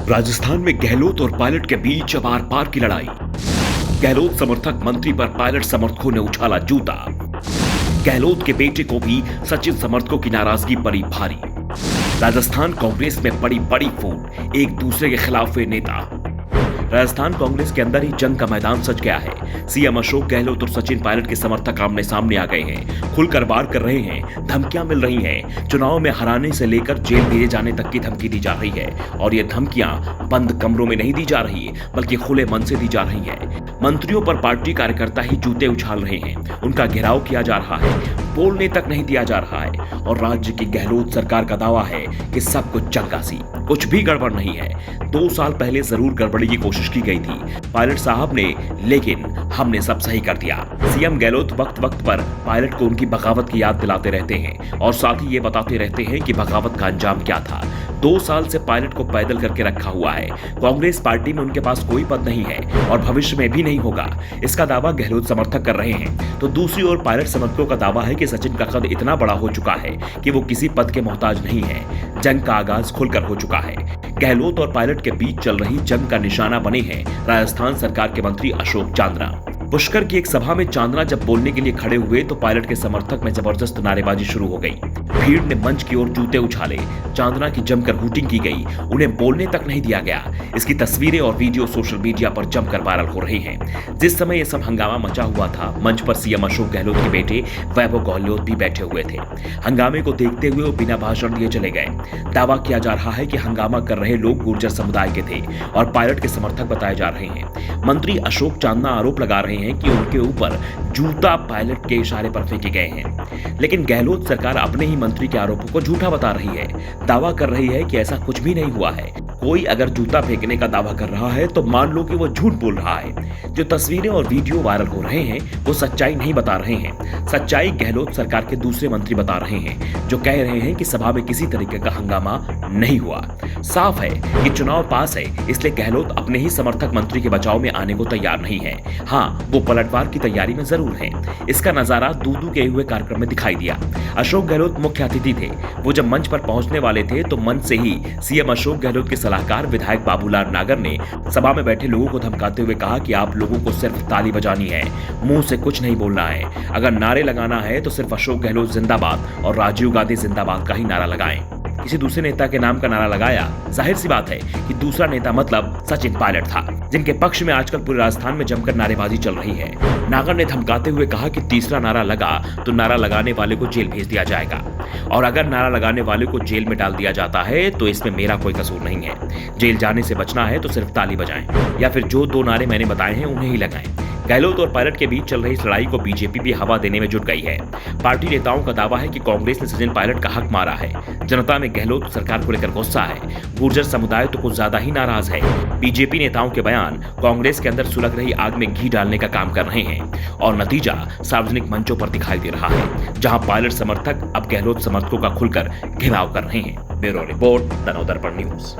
राजस्थान में गहलोत और पायलट के बीच अब आर पार की लड़ाई। गहलोत समर्थक मंत्री पर पायलट समर्थकों ने उछाला जूता। गहलोत के बेटे को भी सचिन समर्थकों की नाराजगी पड़ी भारी। राजस्थान कांग्रेस में पड़ी बड़ी फूट, एक दूसरे के खिलाफ हुए नेता। राजस्थान कांग्रेस के अंदर ही जंग का मैदान सज गया है। सीएम अशोक गहलोत और सचिन पायलट के समर्थक आमने सामने आ गए हैं, खुलकर वार कर रहे हैं, धमकियां मिल रही हैं। चुनाव में हराने से लेकर जेल भेजे जाने तक की धमकी दी जा रही है और ये धमकियां बंद कमरों में नहीं दी जा रही बल्कि खुले मन से दी जा रही है। मंत्रियों पर पार्टी कार्यकर्ता ही जूते उछाल रहे हैं, उनका घेराव किया जा रहा है, बोलने तक नहीं दिया जा रहा है। और राज्य की गहलोत सरकार का दावा है कि सब कुछ चंगा सी, कुछ भी गड़बड़ नहीं है। 2 साल पहले जरूर गड़बड़ी की कोशिश की गई थी पायलट साहब ने, लेकिन हमने सब सही कर दिया। सीएम गहलोत वक्त वक्त पर पायलट को उनकी बगावत की याद दिलाते रहते हैं और साथ ही ये बताते रहते हैं कि बगावत का अंजाम क्या था। 2 साल से पायलट को पैदल करके रखा हुआ है। कांग्रेस पार्टी में उनके पास कोई पद नहीं है और भविष्य में भी नहीं होगा, इसका दावा गहलोत समर्थक कर रहे हैं। तो दूसरी ओर पायलट समर्थकों का दावा है कि सचिन का कद इतना बड़ा हो चुका है कि वो किसी पद के मोहताज नहीं है। जंग का आगाज खुलकर हो चुका है। गहलोत और पायलट के बीच चल रही जंग का निशाना बने हैं राजस्थान सरकार के मंत्री अशोक चांदना। पुष्कर की एक सभा में चांदना जब बोलने के लिए खड़े हुए तो पायलट के समर्थक में जबरदस्त नारेबाजी शुरू हो गई। भीड़ ने मंच की ओर जूते उछाले, चांदना की जमकर हूटिंग की गई, उन्हें बोलने तक नहीं दिया गया। इसकी तस्वीरें और वीडियो सोशल मीडिया पर जमकर वायरल हो रही हैं। जिस समय यह सब हंगामा मचा हुआ था, मंच पर सीएम अशोक गहलोत के बेटे वैभव गहलोत भी बैठे हुए थे। हंगामे को देखते हुए वो बिना भाषण दिए चले गए। दावा किया जा रहा है कि हंगामा कर रहे लोग गुर्जर समुदाय के थे और पायलट के समर्थक बताए जा रहे हैं। मंत्री अशोक चांदना आरोप लगा रहे हैं कि उनके ऊपर जूता पायलट के इशारे पर फेंके गए हैं, लेकिन गहलोत सरकार अपने ही मंत्री के आरोपों को झूठा बता रही है। दावा कर रही है कि ऐसा कुछ भी नहीं हुआ है। कोई अगर जूता फेंकने का दावा कर रहा है तो मान लो कि वो झूठ बोल रहा है। जो तस्वीरें और वीडियो वायरल हो रहे हैं वो सच्चाई नहीं बता रहे हैं। सच्चाई गहलोत सरकार के दूसरे मंत्री बता रहे हैं, जो कह रहे हैं कि सभा में किसी तरीके का हंगामा नहीं हुआ। साफ है कि चुनाव पास है, इसलिए गहलोत अपने ही समर्थक मंत्री के बचाव में आने को तैयार नहीं है। हाँ, वो पलटवार की तैयारी में जरूर है। इसका नजारा दूदू के हुए कार्यक्रम में दिखाई दिया। अशोक गहलोत मुख्य अतिथि थे। वो जब मंच पर पहुंचने वाले थे तो मंच से ही सीएम अशोक गहलोत के सलाहकार विधायक बाबूलाल नागर ने सभा में बैठे लोगों को धमकाते हुए कहा कि आप लोगों को सिर्फ ताली बजानी है, मुंह से कुछ नहीं बोलना है। अगर नारे लगाना है तो सिर्फ अशोक गहलोत जिंदाबाद और राजीव गांधी जिंदाबाद का ही नारा लगाएं। किसी दूसरे नेता के नाम का नारा लगाया, जाहिर सी बात है कि दूसरा नेता मतलब सचिन पायलट था, जिनके पक्ष में आजकल पूरे राजस्थान में जमकर नारेबाजी चल रही है। नागर ने धमकाते हुए कहा कि तीसरा नारा लगा तो नारा लगाने वाले को जेल भेज दिया जाएगा, और अगर नारा लगाने वाले को जेल में डाल दिया जाता है तो इसमें मेरा कोई कसूर नहीं है। जेल जाने से बचना है तो सिर्फ ताली बजाएं या फिर जो 2 नारे मैंने बताए हैं उन्हें ही लगाएं। गहलोत और पायलट के बीच चल रही इस लड़ाई को बीजेपी भी हवा देने में जुट गई है। पार्टी नेताओं का दावा है कि कांग्रेस ने सचिन पायलट का हक मारा है। जनता में गहलोत सरकार को लेकर गुस्सा है। गुर्जर समुदाय तो कुछ ज्यादा ही नाराज है। बीजेपी नेताओं के बयान कांग्रेस के अंदर सुलग रही आग में घी डालने का काम कर रहे हैं और नतीजा सार्वजनिक मंचों पर दिखाई दे रहा है, जहां पायलट समर्थक अब गहलोत समर्थकों का खुलकर घेराव कर रहे हैं। Bureau report, Tanodarpan news.